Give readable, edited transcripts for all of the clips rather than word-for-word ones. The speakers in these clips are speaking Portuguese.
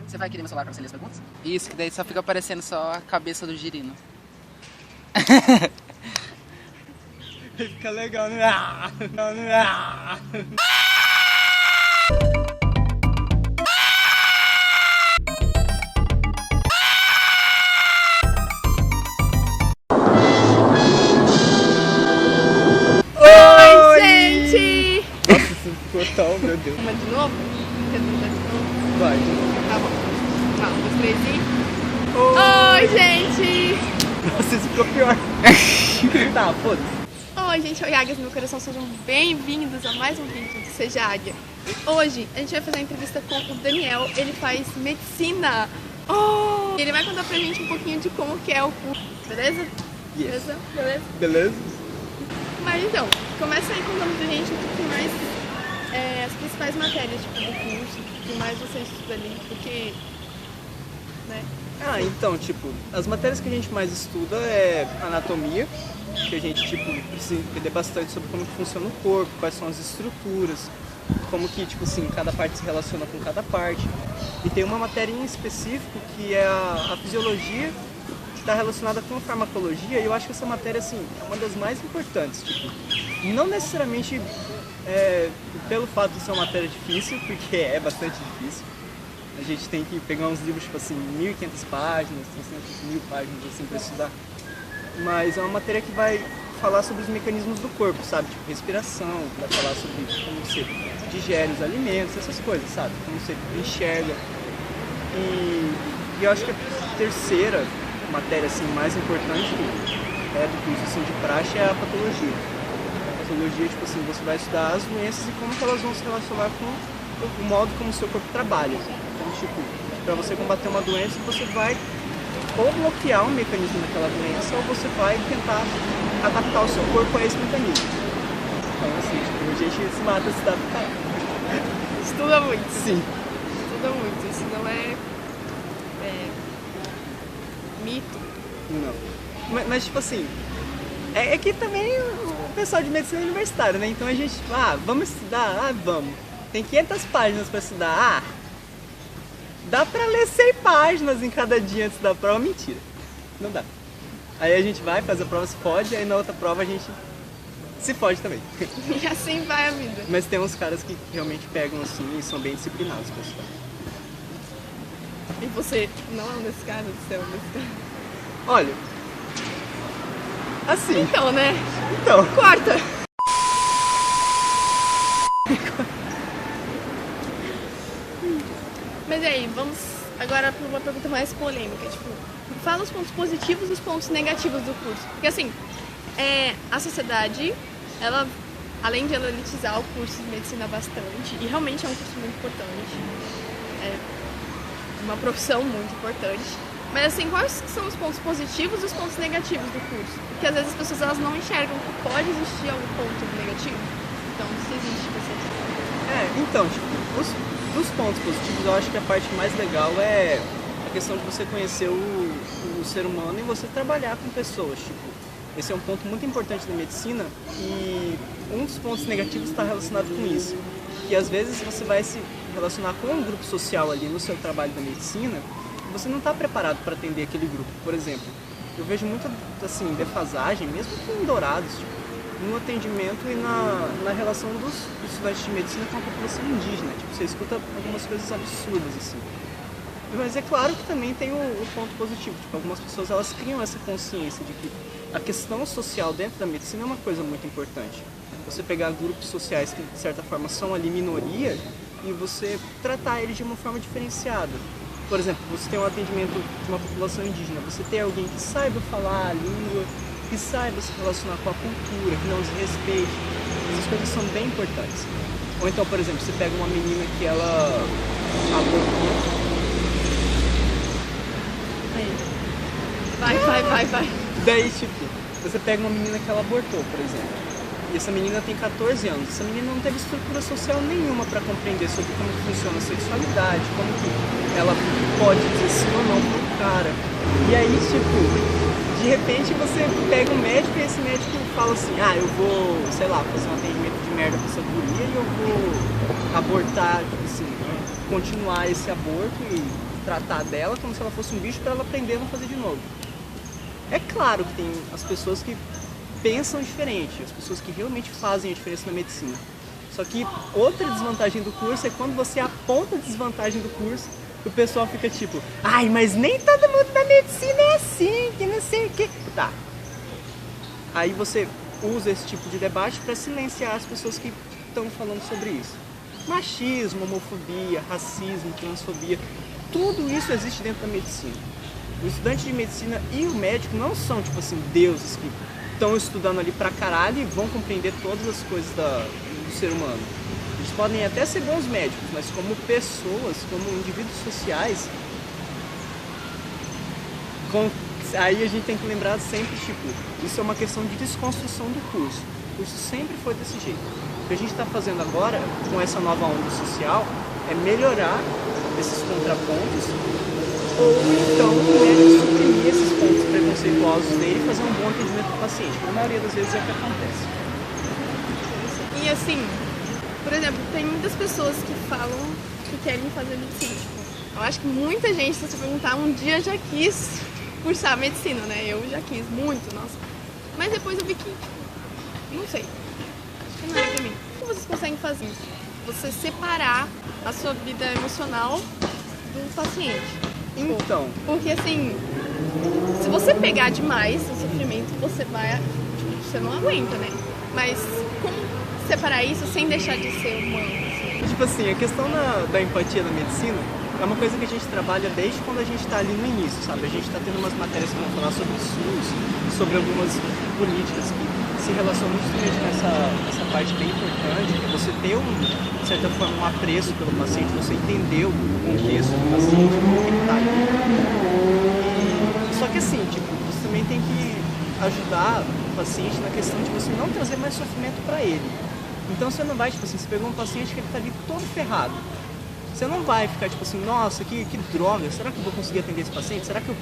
Você vai querer meu celular pra você ler as perguntas? Isso, que daí só fica aparecendo só a cabeça do girino. Fica legal, né? Oi, gente! Nossa, isso ficou tão, meu Deus. Uma de novo? Quer tentar de novo? Vai. Tá bom. 1, 2, 3 e... Oi, gente! Nossa, isso ficou pior. Tá, foda-se. Oi, gente, oi, águias do meu coração, sejam bem-vindos a mais um vídeo do Seja Águia. Hoje a gente vai fazer uma entrevista com o Daniel, ele faz medicina. E ele vai contar pra gente um pouquinho de como que é o curso, beleza? Yes. Beleza? Beleza? Beleza? Mas então, começa aí contando pra gente um pouquinho mais as principais matérias tipo, do curso, o que mais você estuda ali, porque, né? Ah, então, tipo, as matérias que a gente mais estuda é anatomia, que a gente, tipo, precisa entender bastante sobre como que funciona o corpo, quais são as estruturas, como que, tipo assim, cada parte se relaciona com cada parte. E tem uma matéria em específico que é a fisiologia, que está relacionada com a farmacologia, e eu acho que essa matéria, assim, é uma das mais importantes, tipo, não necessariamente pelo fato de ser uma matéria difícil, porque é bastante difícil. A gente tem que pegar uns livros, tipo assim, 1.500 páginas, 300.000 páginas, assim, para estudar. Mas é uma matéria que vai falar sobre os mecanismos do corpo, sabe? Tipo, respiração, vai falar sobre como você digere os alimentos, essas coisas, sabe? Como você enxerga. E eu acho que a terceira matéria, assim, mais importante do curso, assim, de praxe é a patologia. A patologia, tipo assim, você vai estudar as doenças e como que elas vão se relacionar com o modo como o seu corpo trabalha. Então, tipo, para você combater uma doença, você vai ou bloquear um mecanismo daquela doença, ou você vai tentar adaptar o seu corpo a esse mecanismo. Então, assim, tipo, a gente se mata se adaptar. Estuda muito. Sim. Estuda muito, isso não é mito. Não. Mas tipo assim, é que também o pessoal de medicina é universitário, né? Então a gente, vamos estudar? Vamos. Tem 500 páginas para estudar? Dá pra ler 100 páginas em cada dia antes da prova? Mentira, não dá. Aí a gente vai, faz a prova, se fode, aí na outra prova a gente se fode também. E assim vai a vida. Mas tem uns caras que realmente pegam assim e são bem disciplinados pra estudar. E você não é um desses caras, você é um desses caras. Olha, assim, Então, né? então, Corta! Mas e aí, vamos agora para uma pergunta mais polêmica, tipo, fala os pontos positivos e os pontos negativos do curso. Porque assim, a sociedade, ela, além de ela elitizar o curso de medicina bastante, e realmente é um curso muito importante, é uma profissão muito importante, mas assim, quais são os pontos positivos e os pontos negativos do curso? Porque às vezes as pessoas elas não enxergam que pode existir algum ponto negativo. Então, se existe, você... então, tipo, dos pontos positivos, eu acho que a parte mais legal é a questão de você conhecer o ser humano e você trabalhar com pessoas, tipo, esse é um ponto muito importante da medicina e um dos pontos negativos está relacionado com isso, que às vezes você vai se relacionar com um grupo social ali no seu trabalho da medicina e você não está preparado para atender aquele grupo. Por exemplo, eu vejo muita, assim, defasagem, mesmo aqui em Dourados, tipo, no atendimento e na relação dos estudantes de medicina com a população indígena. Tipo, você escuta algumas coisas absurdas, assim. Mas é claro que também tem o ponto positivo. Tipo, algumas pessoas elas criam essa consciência de que a questão social dentro da medicina é uma coisa muito importante. Você pegar grupos sociais que, de certa forma, são ali minoria e você tratar eles de uma forma diferenciada. Por exemplo, você tem um atendimento de uma população indígena, você tem alguém que saiba falar a língua, que saiba se relacionar com a cultura, que não se respeite. Essas coisas são bem importantes. Ou então, por exemplo, você pega uma menina que ela abortou. Vai. Daí, tipo, você pega uma menina que ela abortou, por exemplo. E essa menina tem 14 anos. Essa menina não teve estrutura social nenhuma para compreender sobre como funciona a sexualidade, como que ela pode dizer sim ou não pro cara. E aí, tipo, de repente você pega um médico e esse médico fala assim, eu vou, sei lá, fazer um atendimento de merda pra essa guria e eu vou abortar, tipo assim, continuar esse aborto e tratar dela como se ela fosse um bicho pra ela aprender a não fazer de novo. É claro que tem as pessoas que pensam diferente, as pessoas que realmente fazem a diferença na medicina. Só que outra desvantagem do curso é quando você aponta a desvantagem do curso, o pessoal fica tipo, mas nem todo mundo da medicina é assim, que não sei o que. Tá. Aí você usa esse tipo de debate para silenciar as pessoas que estão falando sobre isso. Machismo, homofobia, racismo, transfobia, tudo isso existe dentro da medicina. O estudante de medicina e o médico não são, tipo assim, deuses que estão estudando ali pra caralho e vão compreender todas as coisas do ser humano. Eles podem até ser bons médicos, mas como pessoas, como indivíduos sociais, aí a gente tem que lembrar sempre, tipo, isso é uma questão de desconstrução do curso. O curso sempre foi desse jeito. O que a gente está fazendo agora, com essa nova onda social, é melhorar esses contrapontos ou então suprimir esses pontos preconceituosos dele e fazer um bom atendimento do paciente. Na maioria das vezes é o que acontece. E assim, por exemplo, tem muitas pessoas que falam que querem fazer medicina. Tipo, eu acho que muita gente, se você perguntar, um dia já quis cursar medicina, né? Eu já quis muito, nossa. Mas depois eu vi que, não sei, acho que não é pra mim. O que vocês conseguem fazer? Você separar a sua vida emocional do paciente. Então. Porque assim, se você pegar demais o sofrimento, você vai, tipo, você não aguenta, né? Mas como separar isso sem deixar de ser humano? Assim? Tipo assim, a questão da empatia na medicina é uma coisa que a gente trabalha desde quando a gente está ali no início, sabe? A gente está tendo umas matérias que vão falar sobre SUS, sobre algumas políticas que se relacionam justamente com essa parte bem importante, que é você ter, de certa forma, um apreço pelo paciente, você entender o contexto do paciente, como ele está ali. Só que assim, tipo, você também tem que ajudar o paciente na questão de você não trazer mais sofrimento para ele. Então você não vai, tipo assim, você pegou um paciente que ele tá ali todo ferrado. Você não vai ficar tipo assim, nossa, que droga, será que eu vou conseguir atender esse paciente? Será que eu...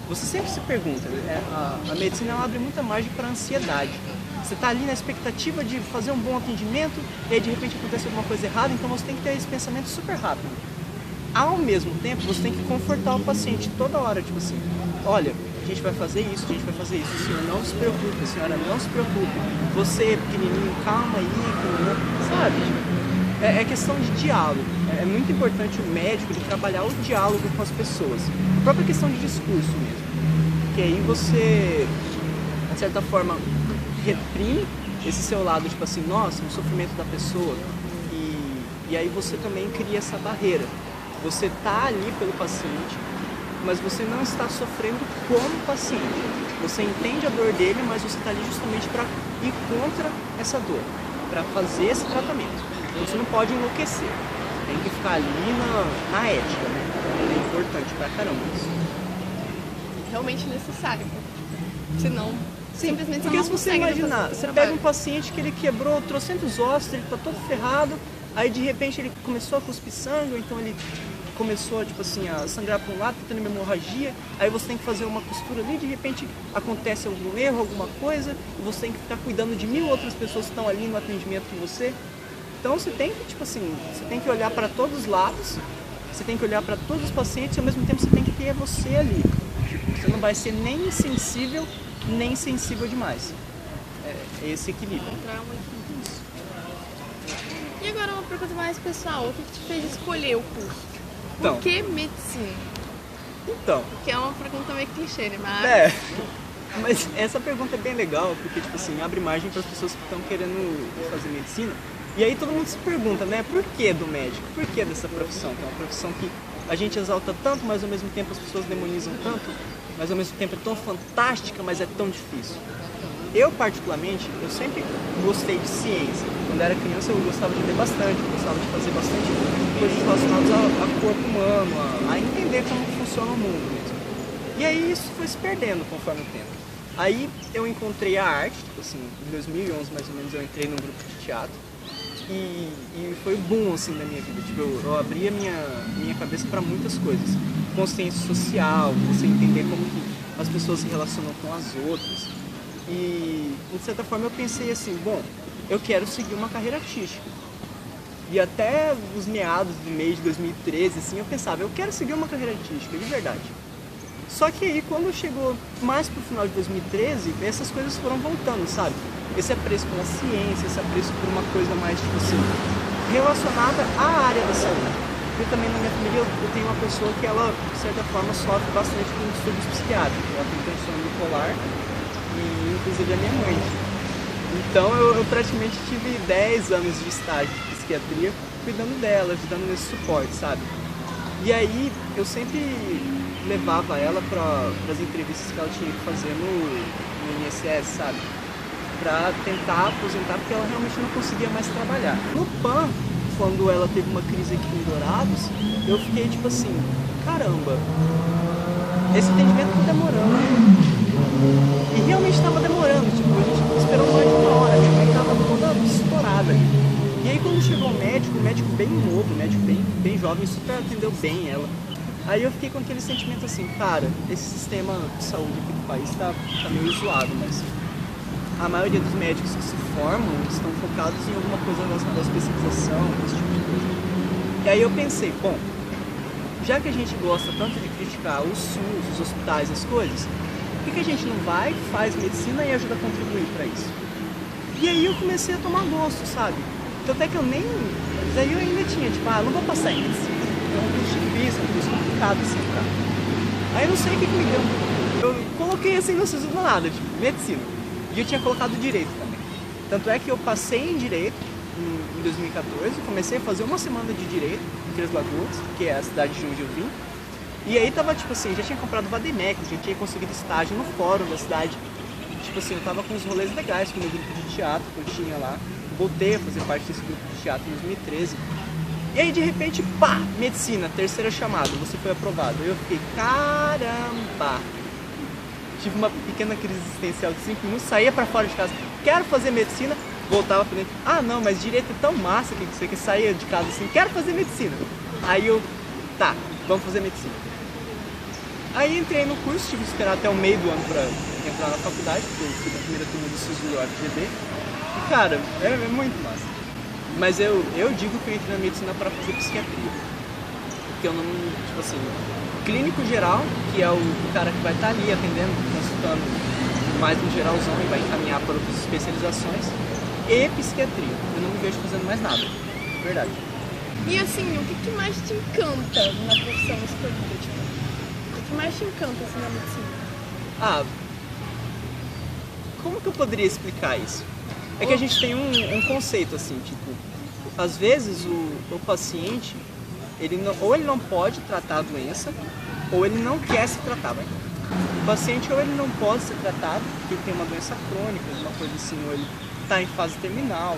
Você sempre se pergunta, né? A medicina ela abre muita margem para ansiedade. Você tá ali na expectativa de fazer um bom atendimento e aí de repente acontece alguma coisa errada, então você tem que ter esse pensamento super rápido. Ao mesmo tempo, você tem que confortar o paciente toda hora, tipo assim, olha, a gente vai fazer isso, a gente vai fazer isso, senhora não se preocupe, senhora não se preocupe, você pequenininho, calma aí, sabe? É questão de diálogo, é muito importante o médico ele trabalhar o diálogo com as pessoas, a própria questão de discurso mesmo, que aí você, de certa forma, reprime esse seu lado, tipo assim, nossa, o sofrimento da pessoa, e aí você também cria essa barreira. Você tá ali pelo paciente, mas você não está sofrendo como paciente. Você entende a dor dele, mas você está ali justamente para ir contra essa dor, para fazer esse tratamento. Então você não pode enlouquecer, tem que ficar ali na ética, né? É importante pra caramba isso. Realmente necessário, senão simplesmente porque não se você consegue imaginar, você pega um paciente que ele quebrou trocentos ossos, ele tá todo ferrado, aí de repente ele começou a cuspir sangue, ou então ele começou tipo assim, a sangrar para um lado, tendo uma hemorragia, aí você tem que fazer uma costura ali, de repente acontece algum erro, alguma coisa, e você tem que ficar cuidando de 1000 outras pessoas que estão ali no atendimento com você. Então você tem que, tipo assim, você tem que olhar para todos os lados, você tem que olhar para todos os pacientes e ao mesmo tempo você tem que ter você ali. Tipo, você não vai ser nem insensível, nem sensível demais. É esse equilíbrio. E agora uma pergunta mais pessoal, o que te fez escolher o curso? Então, Por que medicina? Então. Que é uma pergunta meio clichê, né? Mas essa pergunta é bem legal, porque tipo assim, abre margem para as pessoas que estão querendo fazer medicina. E aí todo mundo se pergunta, né, por que do médico? Por que dessa profissão? Que é uma profissão que a gente exalta tanto, mas ao mesmo tempo as pessoas demonizam tanto, mas ao mesmo tempo é tão fantástica, mas é tão difícil. Eu particularmente, eu sempre gostei de ciência. Quando era criança eu gostava de ler bastante, eu gostava de fazer bastante coisas relacionadas ao corpo humano, a entender como funciona o mundo mesmo. E aí isso foi se perdendo conforme o tempo. Aí eu encontrei a arte, tipo assim, em 2011 mais ou menos eu entrei num grupo de teatro. E foi o boom assim na minha vida, tipo, eu abri a minha cabeça para muitas coisas, consciência social, você entender como que as pessoas se relacionam com as outras. E, de certa forma, eu pensei assim, bom, eu quero seguir uma carreira artística. E até os meados do mês de 2013, assim, eu pensava, eu quero seguir uma carreira artística, de verdade. Só que aí, quando chegou mais pro final de 2013, essas coisas foram voltando, sabe? Esse apreço pela ciência, esse apreço por uma coisa mais, tipo assim, relacionada à área da saúde. Porque também na minha família eu tenho uma pessoa que ela, de certa forma, sofre bastante com distúrbios psiquiátricos. Ela tem transtorno bipolar e, inclusive, a minha mãe. Então eu praticamente tive 10 anos de estágio de psiquiatria cuidando dela, ajudando nesse suporte, sabe? E aí eu sempre levava ela para as entrevistas que ela tinha que fazer no INSS, sabe? Pra tentar aposentar, porque ela realmente não conseguia mais trabalhar. No PAN, quando ela teve uma crise aqui em Dourados, eu fiquei tipo assim, caramba, esse atendimento tá demorando. E realmente estava demorando, tipo, a gente esperou mais de uma hora, minha mãe tava toda estourada. E aí quando chegou o médico bem novo, médico bem jovem, super atendeu bem ela. Aí eu fiquei com aquele sentimento assim, cara, esse sistema de saúde aqui do país tá meio zoado, mas a maioria dos médicos que se formam estão focados em alguma coisa relacionada à especialização, esse tipo de coisa. E aí eu pensei, bom, já que a gente gosta tanto de criticar o SUS, os hospitais, as coisas, por que a gente não vai, faz medicina e ajuda a contribuir para isso? E aí eu comecei a tomar gosto, sabe? Então até que eu nem... Mas aí eu ainda tinha, tipo, não vou passar em medicina. É um curso difícil, é um curso complicado, assim, tá? Aí eu não sei o que me deu. Eu coloquei assim, não sei do nada, tipo, medicina. E eu tinha colocado direito também. Tanto é que eu passei em direito em 2014, comecei a fazer uma semana de direito em Três Lagoas, que é a cidade de onde eu vim. E aí tava tipo assim, já tinha comprado o Vademec, já tinha conseguido estágio no fórum da cidade. Tipo assim, eu tava com uns rolês legais com o meu grupo de teatro que eu tinha lá. Voltei a fazer parte desse grupo de teatro em 2013. E aí de repente, pá, medicina, terceira chamada, você foi aprovado. Eu fiquei, caramba! Tive uma pequena crise existencial de 5 minutos, saía pra fora de casa, quero fazer medicina, voltava pra dentro, não, mas direito é tão massa que você que saía de casa assim, quero fazer medicina. Aí eu, tá, vamos fazer medicina. Aí entrei no curso, tive que esperar até o meio do ano pra entrar na faculdade, porque eu fui da primeira turma do SISU e UFGD. E cara, é muito massa. Mas eu digo que eu entrei na medicina para fazer psiquiatria. Porque eu não, tipo assim, clínico geral, que é o cara que vai estar ali atendendo, consultando mais no geralzão e vai encaminhar para outras especializações, e psiquiatria. Eu não me vejo fazendo mais nada, verdade. E assim, o que mais te encanta na profissão escolhida? Tipo, o que mais te encanta assim, na medicina? Como que eu poderia explicar isso? É que a gente tem um conceito assim, tipo, às vezes o paciente, ou ele não pode tratar a doença, ou ele não quer se tratar, vai. O paciente ou ele não pode ser tratado, porque ele tem uma doença crônica, alguma coisa assim, ou ele está em fase terminal,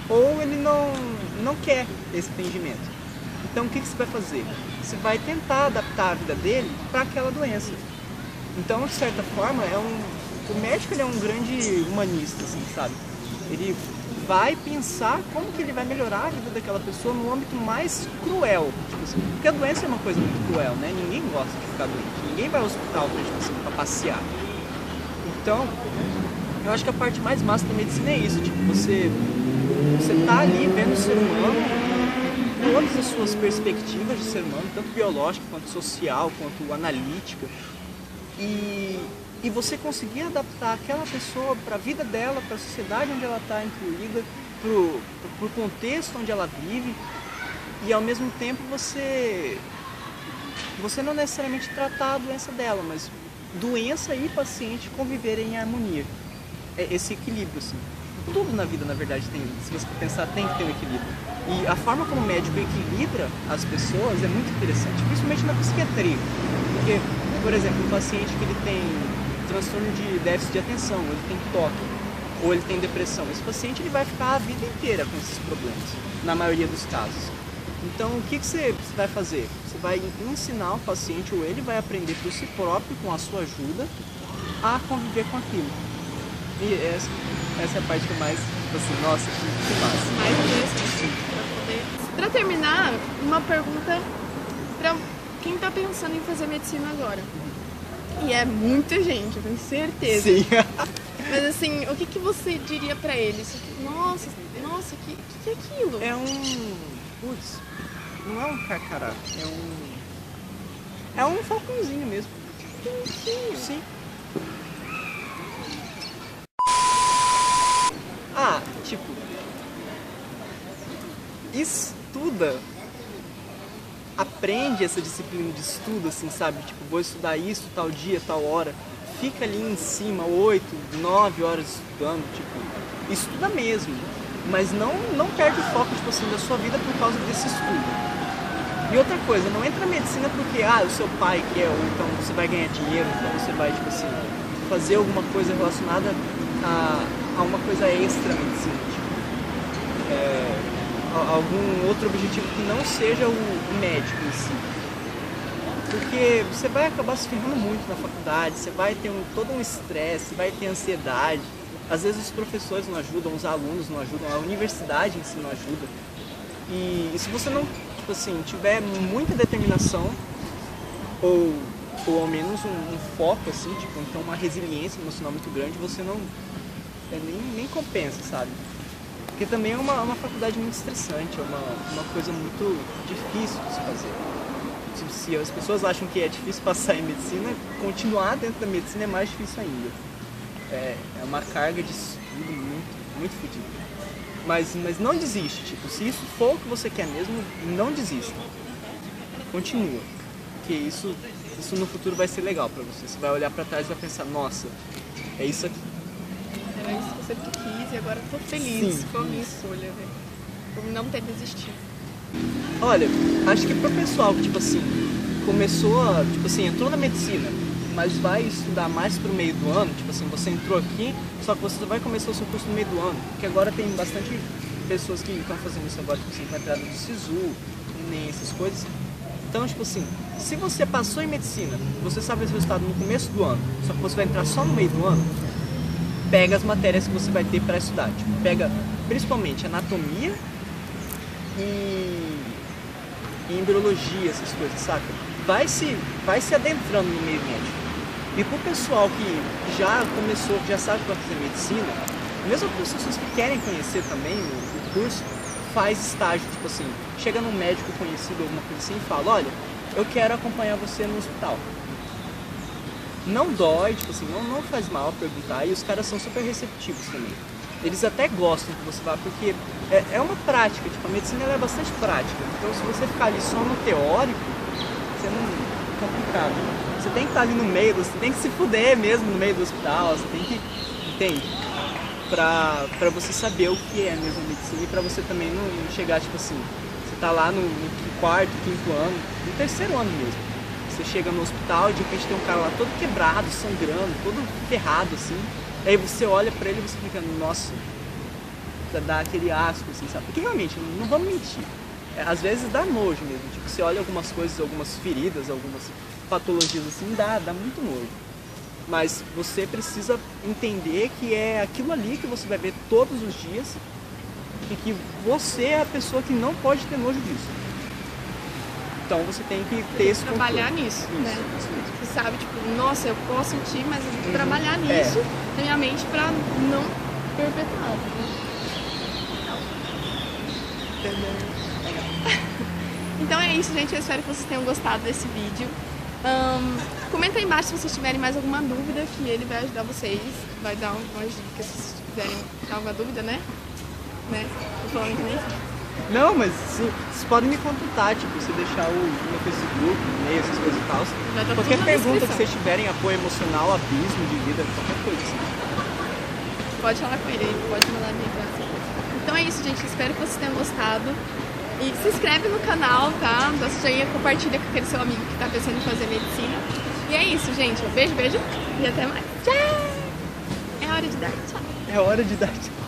ou ele não quer esse atendimento. Então o que você vai fazer? Você vai tentar adaptar a vida dele para aquela doença. Então, de certa forma, o médico ele é um grande humanista, assim, sabe? Ele vai pensar como que ele vai melhorar a vida daquela pessoa no âmbito mais cruel, tipo assim, porque a doença é uma coisa muito cruel, né? Ninguém gosta de ficar doente, ninguém vai ao hospital pra passear. Então, eu acho que a parte mais massa da medicina é isso, tipo, você tá ali vendo o ser humano, todas as suas perspectivas de ser humano, tanto biológica, quanto social, quanto analítica, e você conseguir adaptar aquela pessoa para a vida dela, para a sociedade onde ela está incluída, para o contexto onde ela vive, e ao mesmo tempo você não necessariamente tratar a doença dela, mas doença e paciente conviverem em harmonia. É esse equilíbrio, assim. Tudo na vida, na verdade, tem, se você pensar, tem que ter um equilíbrio. E a forma como o médico equilibra as pessoas é muito interessante, principalmente na psiquiatria. Porque, por exemplo, um paciente que ele tem transtorno de déficit de atenção, ou ele tem toque, ou ele tem depressão, esse paciente ele vai ficar a vida inteira com esses problemas, na maioria dos casos. Então, o que você vai fazer? Você vai ensinar o paciente, ou ele vai aprender por si próprio, com a sua ajuda, a conviver com aquilo. E essa é a parte que eu mais, tipo assim, nossa, que massa. Mais interessante pra poder... Pra terminar, uma pergunta pra quem tá pensando em fazer medicina agora. E é muita gente, eu tenho certeza. Sim. Mas assim, o que, que você diria pra eles? Nossa, que é aquilo? É um... Putz, não é um carcará, é um falcãozinho mesmo. Sim. Ah, tipo... Estuda. Aprende essa disciplina de estudo, assim, sabe? Tipo, vou estudar isso, tal dia, tal hora. Fica ali em cima, 8, 9 horas estudando, tipo... Estuda mesmo. Mas não perde o foco, tipo assim, da sua vida por causa desse estudo. E outra coisa, não entra na medicina porque, o seu pai quer, ou então você vai ganhar dinheiro, então você vai, tipo assim, fazer alguma coisa relacionada a uma coisa extra medicina, tipo, algum outro objetivo que não seja o médico em si. Porque você vai acabar se ferrando muito na faculdade, você vai ter todo um estresse, você vai ter ansiedade. Às vezes os professores não ajudam, os alunos não ajudam, a universidade em si não ajuda. E se você não, tipo assim, tiver muita determinação, ou ao menos um foco, assim, tipo, então uma resiliência emocional muito grande, você não nem compensa, sabe? Porque também é uma faculdade muito estressante, é uma coisa muito difícil de se fazer. Se as pessoas acham que é difícil passar em medicina, continuar dentro da medicina é mais difícil ainda. É uma carga de estudo muito fodida. Mas não desiste, tipo, se isso for o que você quer mesmo, não desista. Continua. Porque isso no futuro vai ser legal pra você. Você vai olhar pra trás e vai pensar, nossa, é isso aqui. Era isso que eu sempre quis e agora eu tô feliz Sim, com a minha escolha, velho. Por não ter desistido. Olha, acho que pro pessoal que, tipo assim, entrou na medicina, mas vai estudar mais pro meio do ano, tipo assim, você entrou aqui, só que você vai começar o seu curso no meio do ano, porque agora tem bastante pessoas que estão fazendo isso agora, tipo assim, com a entrada do SISU, nem essas coisas. Então, tipo assim, se você passou em medicina, você sabe esse resultado no começo do ano, só que você vai entrar só no meio do ano, pega as matérias que você vai ter para estudar, tipo, pega principalmente anatomia e embriologia, essas coisas, saca? Vai se adentrando no meio médico. E pro pessoal que já começou, que já sabe que vai fazer medicina, mesmo para as pessoas que querem conhecer também o curso, faz estágio, tipo assim, chega num médico conhecido, alguma coisa assim, e fala, olha, eu quero acompanhar você no hospital. Não dói, tipo assim, não faz mal perguntar, e os caras são super receptivos também. Eles até gostam que você vá, porque é uma prática, tipo, a medicina ela é bastante prática. Então, se você ficar ali só no teórico, você não... é complicado. Você tem que estar ali no meio, você tem que se fuder mesmo no meio do hospital, você tem que... Entende? Pra você saber o que é mesmo a medicina e pra você também não chegar, tipo assim, você tá lá no quarto, quinto ano, no terceiro ano mesmo. Você chega no hospital e de repente tem um cara lá todo quebrado, sangrando, todo ferrado, assim. Aí você olha pra ele e você fica, nossa, dá aquele asco, assim, sabe? Porque realmente, não vamos mentir, às vezes dá nojo mesmo. Tipo, você olha algumas coisas, algumas feridas, algumas patologias assim, dá muito nojo. Mas você precisa entender que é aquilo ali que você vai ver todos os dias e que você é a pessoa que não pode ter nojo disso. Então você tem que ter esse trabalhar controle. nisso, Isso, né? Isso mesmo. Você sabe, tipo, nossa, eu posso sentir, mas eu tenho que trabalhar nisso na minha mente pra não perpetuar. Então é isso, gente. Eu espero que vocês tenham gostado desse vídeo. Comenta aí embaixo se vocês tiverem mais alguma dúvida, que ele vai ajudar vocês, vai dar umas dicas se vocês tiverem alguma dúvida, né? Tô falando que nem... Não, mas vocês podem me contatar, tipo, você deixar o meu Facebook, e-mail, essas coisas e tal. Qualquer pergunta que vocês tiverem, apoio emocional, abismo de vida, qualquer coisa assim. Pode falar com ele, pode mandar minha coisa. Então é isso, gente. Espero que vocês tenham gostado. E se inscreve no canal, tá? Dá sua joinha, compartilha com aquele seu amigo que tá pensando em fazer medicina. E é isso, gente. Um beijo e até mais. Tchau! É hora de dar tchau. É hora de dar tchau.